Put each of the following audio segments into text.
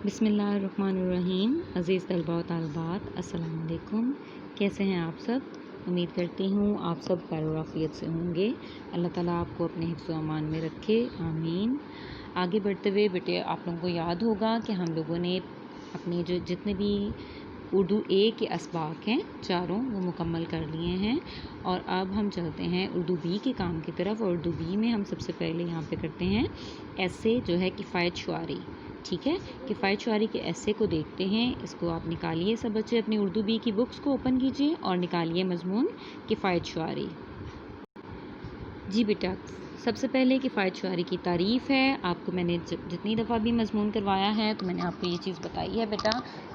बिस्मिल्लाहिर्रहमानिर्रहीम। अज़ीज़ तलबा व तालिबात, अस्सलाम वालेकुम। कैसे हैं आप सब? उम्मीद करती हूँ आप सब खैर व आफ़ियत से होंगे। अल्लाह ताला आपको अपने हिफ्ज़ व अमान में रखे, आमीन। आगे बढ़ते हुए बेटे आप लोगों को याद होगा कि हम लोगों ने अपने जितने भी उर्दू ए के असबाक हैं चारों वो मुकम्मल कर लिए हैं और अब हम चलते हैं उर्दू बी के काम की तरफ। और उर्दू बी में हम सबसे पहले यहाँ पे करते हैं ऐसे जो है किफ़ायत शुआरी। ठीक है, किफ़ायत शुआरी के ऐसे को देखते हैं। इसको आप निकालिए, सब बच्चे अपनी उर्दू बी की बुक्स को ओपन कीजिए और निकालिए मज़मून किफ़ायत शुआरी। जी बेटा, सबसे पहले किफ़ायत शुआरी की तारीफ़ है। आपको मैंने जितनी दफ़ा भी मज़मून करवाया है तो मैंने आपको ये चीज़ बताई है बेटा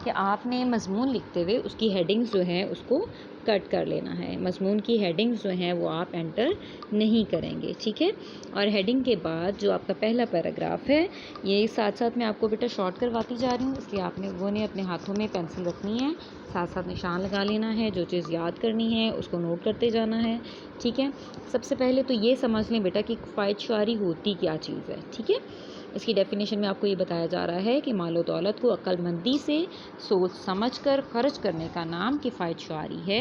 कि आपने मज़मून लिखते हुए उसकी हेडिंग्स जो है उसको कट कर लेना है। मज़मून की हेडिंग्स जो हैं वो आप एंटर नहीं करेंगे, ठीक है। और हेडिंग के बाद जो आपका पहला पैराग्राफ है, ये साथ साथ मैं आपको बेटा शॉर्ट करवाती जा रही हूँ, इसलिए आपने अपने हाथों में पेंसिल रखनी है, साथ साथ निशान लगा लेना है। जो चीज़ याद करनी है उसको नोट करते जाना है, ठीक है। सबसे पहले तो ये समझ लें बेटा कि किफ़ायत शुआरी होती क्या चीज़ है, ठीक है। इसकी डेफिनेशन में आपको ये बताया जा रहा है कि मालो दौलत को अक्लमंदी से सोच समझ कर ख़र्च करने का नाम किफ़ायत शुआरी है।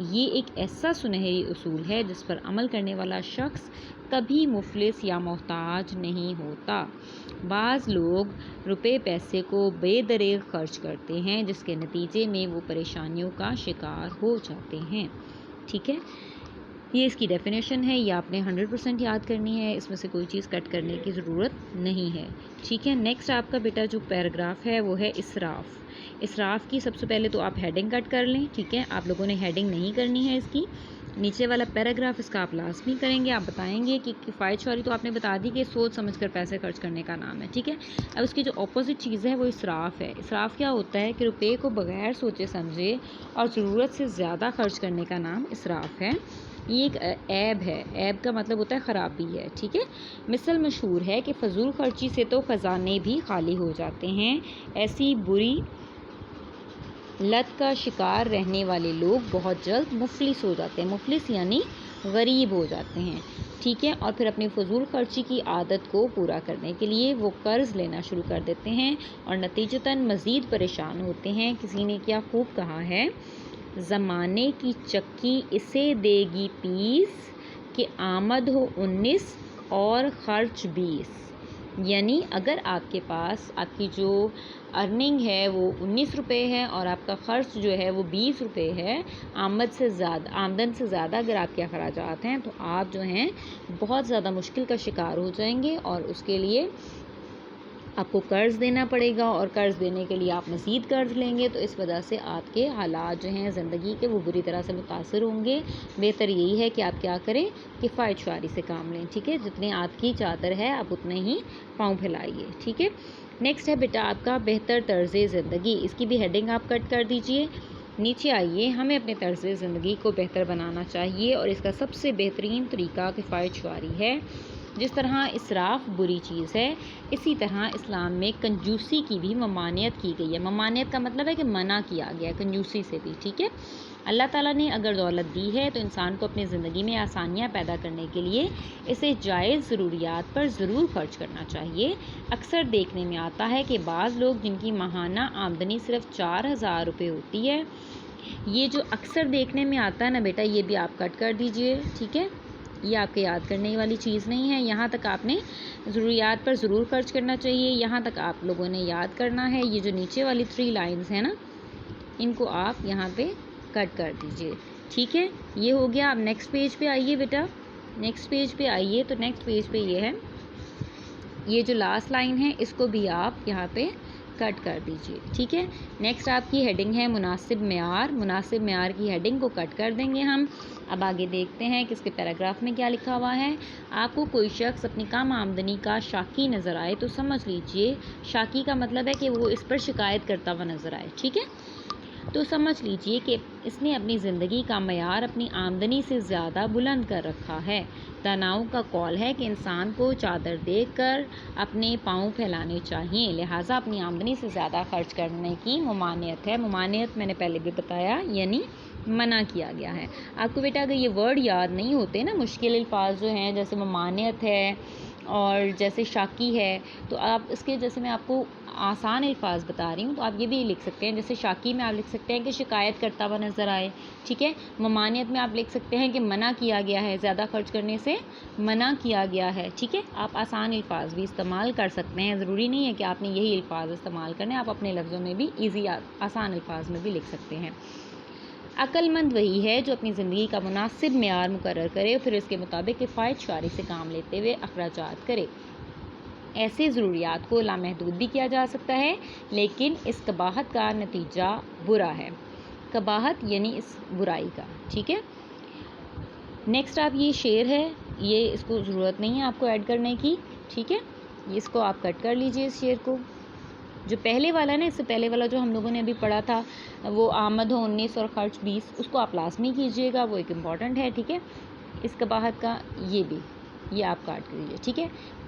ये एक ऐसा सुनहरी उसूल है जिस पर अमल करने वाला शख्स कभी मुफलिस या मोहताज नहीं होता। बाज़ लोग रुपए पैसे को बेदरेग खर्च करते हैं जिसके नतीजे में वो परेशानियों का शिकार हो जाते हैं, ठीक है। ये इसकी डेफिनेशन है, ये आपने 100% याद करनी है, इसमें से कोई चीज़ कट करने की ज़रूरत नहीं है, ठीक है। नेक्स्ट आपका बेटा जो पैराग्राफ है वो है इसराफ़। इसराफ़ की सबसे पहले तो आप हेडिंग कट कर लें, ठीक है। आप लोगों ने हेडिंग नहीं करनी है इसकी। नीचे वाला पैराग्राफ इसका आप लाज़मी करेंगे। आप बताएंगे कि किफ़ायत शुआरी तो आपने बता दी कि सोच समझ कर पैसे खर्च करने का नाम है, ठीक है। अब उसकी जो अपोजिट चीज़ है वो इसराफ़ है। इसराफ़ क्या होता है कि रुपये को बग़ैर सोचे समझे और ज़रूरत से ज़्यादा खर्च करने का नाम इसराफ़ है। ये एक ऐब है। ऐब का मतलब होता है ख़राबी है, ठीक है। मिसल मशहूर है कि फ़जूल खर्ची से तो ख़जाने भी खाली हो जाते हैं। ऐसी बुरी लत का शिकार रहने वाले लोग बहुत जल्द मुफलिस हो जाते हैं। मुफलिस यानी गरीब हो जाते हैं, ठीक है। और फिर अपनी फ़जूल खर्ची की आदत को पूरा करने के लिए वो कर्ज़ लेना शुरू कर देते हैं और नतीजतन मज़ीद परेशान होते हैं। किसी ने क्या खूब कहा है, ज़माने की चक्की इसे देगी पीस कि आमद हो 19 और ख़र्च 20। यानी अगर आपके पास आपकी जो अर्निंग है वो 19 रुपये है और आपका ख़र्च जो है वो 20 रुपये है, आमदन से ज़्यादा अगर आपके अखराजात हैं तो आप जो हैं बहुत ज़्यादा मुश्किल का शिकार हो जाएंगे और उसके लिए आपको कर्ज़ देना पड़ेगा और कर्ज़ देने के लिए आप मज़ीद कर्ज़ लेंगे, तो इस वजह से आपके हालात जो हैं ज़िंदगी के वो बुरी तरह से मुतासर होंगे। बेहतर यही है कि आप क्या करें, किफ़ायत शुआरी से काम लें, ठीक है। जितनी आपकी चादर है आप उतने ही पाँव फैलाइए, ठीक है। नेक्स्ट है बेटा आपका बेहतर तर्ज़ ज़िंदगी। इसकी भी हेडिंग आप कट कर दीजिए। नीचे आइए, हमें अपने तर्ज़ ज़िंदगी को बेहतर बनाना चाहिए और इसका सबसे बेहतरीन तरीका किफ़ायत शुआरी है। जिस तरह इसराफ़ बुरी चीज़ है, इसी तरह इस्लाम में कंजूसी की भी ममानियत की गई है। ममानियत का मतलब है कि मना किया गया कंजूसी से भी, ठीक है। अल्लाह ताला ने अगर दौलत दी है तो इंसान को अपनी ज़िंदगी में आसानियाँ पैदा करने के लिए इसे जायज़ ज़रूरियात पर ज़रूर खर्च करना चाहिए। अक्सर देखने में आता है कि बाज़ लोग जिनकी माहाना आमदनी सिर्फ 4000 रुपये होती है, ये जो अक्सर देखने में आता है ना बेटा, ये भी आप कट कर दीजिए, ठीक है। ये आपके याद करने वाली चीज़ नहीं है। यहाँ तक आपने ज़रूरियात पर ज़रूर खर्च करना चाहिए, यहाँ तक आप लोगों ने याद करना है। ये जो नीचे वाली 3 लाइन्स हैं ना, इनको आप यहाँ पे कट कर दीजिए, ठीक है। ये हो गया। अब नेक्स्ट पेज पे आइए बेटा, नेक्स्ट पेज पे आइए। तो नेक्स्ट पेज पे ये है, ये जो लास्ट लाइन है इसको भी आप यहाँ पे कट कर दीजिए, ठीक है। नेक्स्ट आपकी हेडिंग है मुनासिब मेयार। मुनासिब मेयार की हेडिंग को कट कर देंगे हम। अब आगे देखते हैं कि इसके पैराग्राफ में क्या लिखा हुआ है। आपको कोई शख्स अपनी कम आमदनी का शाकी नज़र आए तो समझ लीजिए, शाकी का मतलब है कि वो इस पर शिकायत करता हुआ नज़र आए, ठीक है। तो समझ लीजिए कि इसने अपनी ज़िंदगी का मयार अपनी आमदनी से ज़्यादा बुलंद कर रखा है। दानाओं का कौल है कि इंसान को चादर देखकर अपने पाँव फैलाने चाहिए, लिहाजा अपनी आमदनी से ज़्यादा खर्च करने की ममानियत है। ममानियत मैंने पहले भी बताया, यानी मना किया गया है। आपको बेटा अगर ये वर्ड याद नहीं होते ना, मुश्किल अल्फाज जो हैं जैसे ममानियत है और जैसे शाकी है तो आप इसके, जैसे मैं आपको आसान अल्फाज बता रही हूँ, तो आप ये भी लिख सकते हैं। जैसे शाकी में आप लिख सकते हैं कि शिकायत करता हुआ नज़र आए, ठीक है। ममानियत में आप लिख सकते हैं कि मना किया गया है, ज़्यादा खर्च करने से मना किया गया है, ठीक है। आप आसान अल्फाज भी इस्तेमाल कर सकते हैं, ज़रूरी नहीं है कि आपने यही अल्फाज इस्तेमाल करने, आप अपने लफ्ज़ों में भी ईजी आसान अल्फाज में भी लिख सकते हैं। अक्लमंद वही है जो अपनी ज़िंदगी का मुनासिब मेयार मुकर्रर करे, फिर इसके मुताबिक किफ़ायत शुमारी से काम लेते हुए अखराजात करे। ऐसे ज़रूरियात को लामहदूद भी किया जा सकता है, लेकिन इस कबाहत का नतीजा बुरा है। कबाहत यानी इस बुराई का, ठीक है। नेक्स्ट आप ये शेर है, ये इसको ज़रूरत नहीं है आपको ऐड करने की, ठीक है। इसको आप कट कर लीजिए इस शेर को। जो पहले वाला ना, इससे पहले वाला जो हम लोगों ने अभी पढ़ा था, वो आमद हो 19 और खर्च 20, उसको आप लाजमी कीजिएगा, वो एक इम्पॉर्टेंट है, ठीक है। इस कबाहत का ये भी, ये आप काट कर लीजिए, ठीक है।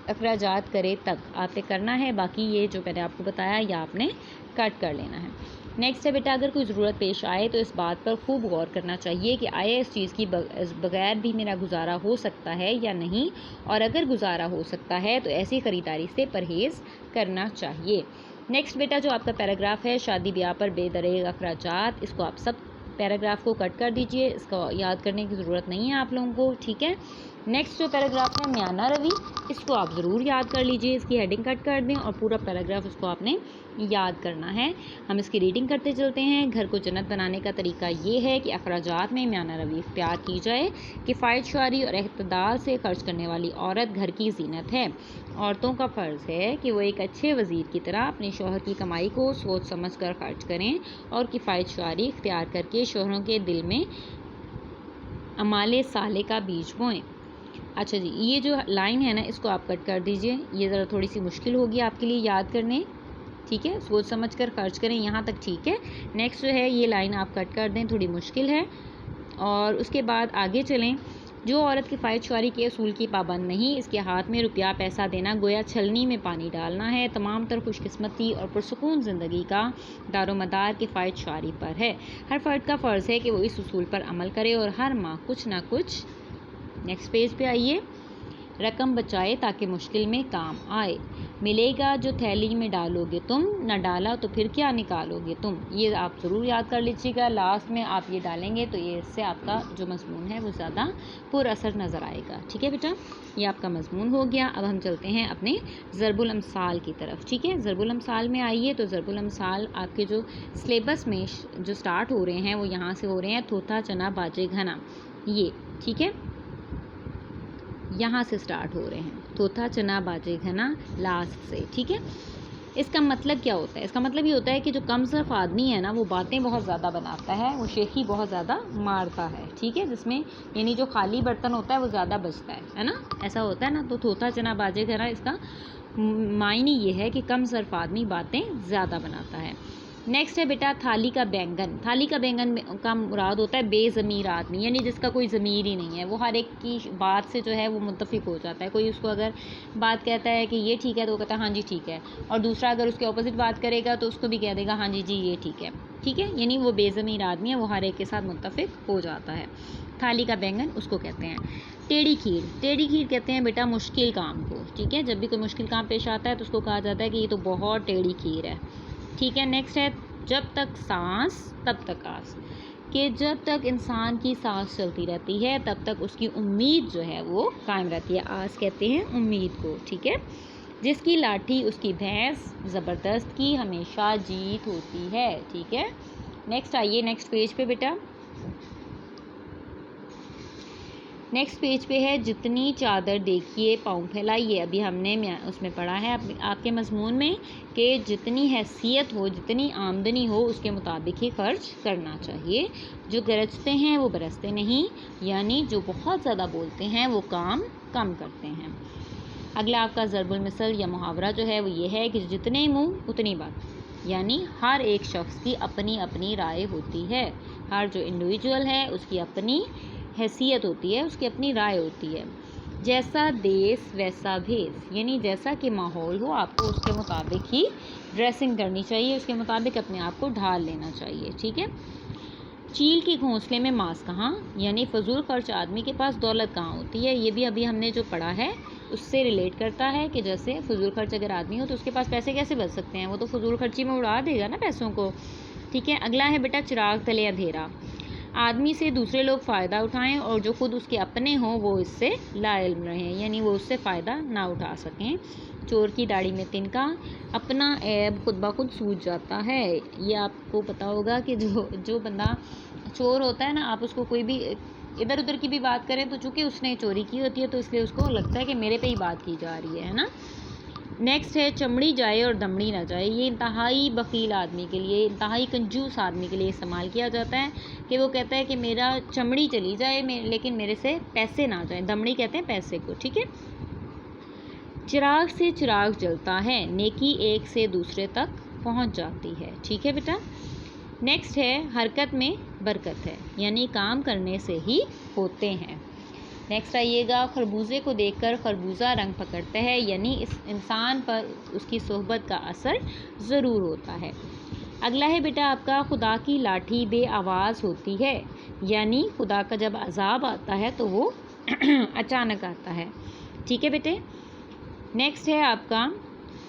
अखराजात करे तक आपने करना है, बाकी ये जो मैंने आपको बताया ये आपने कट कर लेना है। नेक्स्ट है बेटा, अगर कोई ज़रूरत पेश आए तो इस बात पर खूब गौर करना चाहिए कि आया इस चीज़ की बगैर भी मेरा गुजारा हो सकता है या नहीं, और अगर गुजारा हो सकता है तो ऐसी ख़रीदारी से परहेज़ करना चाहिए। नेक्स्ट बेटा, जो आपका पैराग्राफ है शादी ब्याह पर बेदरेग अखराजात, इसको आप सब पैराग्राफ को कट कर दीजिए, इसको याद करने की ज़रूरत नहीं है आप लोगों को, ठीक है। नेक्स्ट जो पैराग्राफ है म्याना रवि, इसको आप ज़रूर याद कर लीजिए, इसकी हेडिंग कट कर दें और पूरा पैराग्राफ उसको आपने याद करना है। हम इसकी रीडिंग करते चलते हैं। घर को जन्नत बनाने का तरीका ये है कि अखराजात में म्याना रवि इख्तियार की जाए। किफ़ायत शुमारी और इक़्तिदार से खर्च करने वाली औरत घर की जीनत है। औरतों का फ़र्ज़ है कि वो एक अच्छे वज़ीर की तरह अपने शौहर की कमाई को सोच समझ कर खर्च करें और किफ़ायत शुमारी इख्तियार करके शौहरों के दिल में अमाले साले का बीज बोएं। अच्छा जी, ये जो लाइन है ना, इसको आप कट कर दीजिए, ये ज़रा थोड़ी सी मुश्किल होगी आपके लिए याद करने, ठीक है। सोच समझ कर खर्च करें, यहाँ तक ठीक है। नेक्स्ट जो है ये लाइन आप कट कर दें, थोड़ी मुश्किल है। और उसके बाद आगे चलें। जो औरत किफ़ायत शुमारी के असूल की पाबंद नहीं, इसके हाथ में रुपया पैसा देना गोया छलनी में पानी डालना है। तमाम तर खुशकिस्मती और पुरसुकून ज़िंदगी का दारोमदार किफ़ायत शुमारी पर है। हर फ़र्द का फ़र्ज़ है कि वो इस उसूल पर अमल करे और हर माह कुछ ना कुछ, नेक्स्ट पेज पे आइए, रकम बचाए ताकि मुश्किल में काम आए। मिलेगा जो थैली में डालोगे तुम, न डाला तो फिर क्या निकालोगे तुम। ये आप ज़रूर याद कर लीजिएगा, लास्ट में आप ये डालेंगे तो ये इससे आपका जो मज़मून है वो ज़्यादा पुरअसर नज़र आएगा, ठीक है बेटा। ये आपका मज़मून हो गया। अब हम चलते हैं अपने ज़रबुल अमसाल की तरफ, ठीक है। ज़रबुल अमसाल में आइए। तो ज़रबुल अमसाल आपके जो सिलेबस में जो स्टार्ट हो रहे हैं वो यहाँ से हो रहे हैं, थोथा चना बाजे घना, ये, ठीक है, यहाँ से स्टार्ट हो रहे हैं, थोथा चना बाजे घना लास्ट से, ठीक है। इसका मतलब क्या होता है? इसका मतलब ये होता है कि जो कम सिर्फ आदमी है ना, वो बातें बहुत ज़्यादा बनाता है, वो शेखी बहुत ज़्यादा मारता है, ठीक है। जिसमें यानी जो खाली बर्तन होता है वो ज़्यादा बचता है ना, ऐसा होता है ना। तो थोथा चना बाजे घना, इसका मायने ये है कि कम सिर्फ आदमी बातें ज़्यादा बनाता है। नेक्स्ट है बेटा थाली का बैंगन। थाली का बैंगन का मुराद होता है बेज़मीर आदमी, यानी जिसका कोई ज़मीर ही नहीं है, वो हर एक की बात से जो है वो मुत्तफिक हो जाता है। कोई उसको अगर बात कहता है कि ये ठीक है तो वो कहता है हाँ जी ठीक है, और दूसरा अगर उसके ऑपोजिट बात करेगा तो उसको भी कह देगा हाँ जी ये ठीक है, ठीक है। यानी वो बेज़मीर आदमी है, वो हर एक के साथ मुत्तफिक हो जाता है। थाली का बैंगन उसको कहते हैं। टेढ़ी खीर, टेढ़ी खीर कहते हैं बेटा मुश्किल काम को, ठीक है। जब भी कोई मुश्किल काम पेश आता है तो उसको कहा जाता है कि ये तो बहुत टेढ़ी खीर है, ठीक है। नेक्स्ट है जब तक सांस तब तक आस, कि जब तक इंसान की सांस चलती रहती है तब तक उसकी उम्मीद जो है वो कायम रहती है। आस कहते हैं उम्मीद को, ठीक है। जिसकी लाठी उसकी भैंस, ज़बरदस्त की हमेशा जीत होती है, ठीक है। नेक्स्ट आइए नेक्स्ट पेज पे बेटा। नेक्स्ट पेज पे है जितनी चादर देखिए पाँव फैलाइए। अभी हमने उसमें पढ़ा है आपके मजमून में कि जितनी हैसियत हो, जितनी आमदनी हो, उसके मुताबिक ही खर्च करना चाहिए। जो गरजते हैं वो बरसते नहीं, यानी जो बहुत ज़्यादा बोलते हैं वो काम कम करते हैं। अगला आपका ज़रबुल मिसल या मुहावरा जो है वो ये है कि जितने मुँह उतनी बात, यानी हर एक शख्स की अपनी अपनी राय होती है। हर जो इंडिविजुअल है उसकी अपनी हैसियत होती है, उसकी अपनी राय होती है। जैसा देश वैसा भेस, यानी जैसा कि माहौल हो आपको उसके मुताबिक ही ड्रेसिंग करनी चाहिए, उसके मुताबिक अपने आप को ढाल लेना चाहिए, ठीक है। चील के घोंसले में मांस कहाँ, यानी फजूल खर्च आदमी के पास दौलत कहाँ होती है। ये भी अभी हमने जो पढ़ा है उससे रिलेट करता है कि जैसे फजूल खर्च अगर आदमी हो तो उसके पास पैसे कैसे बच सकते हैं, वो तो फजूल खर्ची में उड़ा देगा ना पैसों को। ठीक है, अगला है बेटा चिराग तले अंधेरा। आदमी से दूसरे लोग फ़ायदा उठाएं और जो खुद उसके अपने हों वो इससे लायल रहें, यानी वो उससे फ़ायदा ना उठा सकें। चोर की दाढ़ी में तिनका, अपना ऐब खुद ब खुद सूझ जाता है। ये आपको पता होगा कि जो जो बंदा चोर होता है ना, आप उसको कोई भी इधर उधर की भी बात करें तो चूँकि उसने चोरी की होती है तो इसलिए उसको लगता है कि मेरे पे ही बात की जा रही है ना। नेक्स्ट है चमड़ी जाए और दमड़ी ना जाए। ये इंतहाई बकील आदमी के लिए, इंतहाई कंजूस आदमी के लिए इस्तेमाल किया जाता है कि वो कहता है कि मेरा चमड़ी चली जाए लेकिन मेरे से पैसे ना जाए। दमड़ी कहते हैं पैसे को। ठीक है, चिराग से चिराग जलता है, नेकी एक से दूसरे तक पहुंच जाती है। ठीक है बेटा। नेक्स्ट है हरकत में बरकत है, यानी काम करने से ही होते हैं। नेक्स्ट आइएगा, खरबूजे को देखकर खरबूजा रंग पकड़ता है, यानी इस इंसान पर उसकी सोहबत का असर ज़रूर होता है। अगला है बेटा आपका, खुदा की लाठी बे आवाज़ होती है, यानी खुदा का जब अजाब आता है तो वो अचानक आता है। ठीक है बेटे। नेक्स्ट है आपका,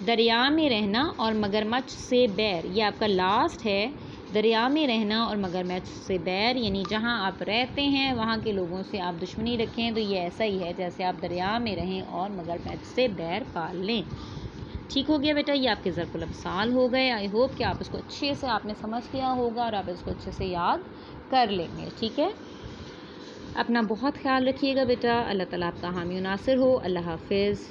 दरिया में रहना और मगरमच्छ से बैर। ये आपका लास्ट है, दरिया में रहना और मगरमच्छ से बैर, यानी जहाँ आप रहते हैं वहाँ के लोगों से आप दुश्मनी रखें तो ये ऐसा ही है जैसे आप दरिया में रहें और मगरमच्छ से बैर पाल लें। ठीक हो गया बेटा, ये आपके ज़रफ़ुल अमसाल हो गए। आई होप कि आप इसको अच्छे से आपने समझ लिया होगा और आप इसको अच्छे से याद कर लेंगे। ठीक है, अपना बहुत ख्याल रखिएगा बेटा। अल्लाह ताला आपका हामी नासिर हो। अल्लाह हाफिज़।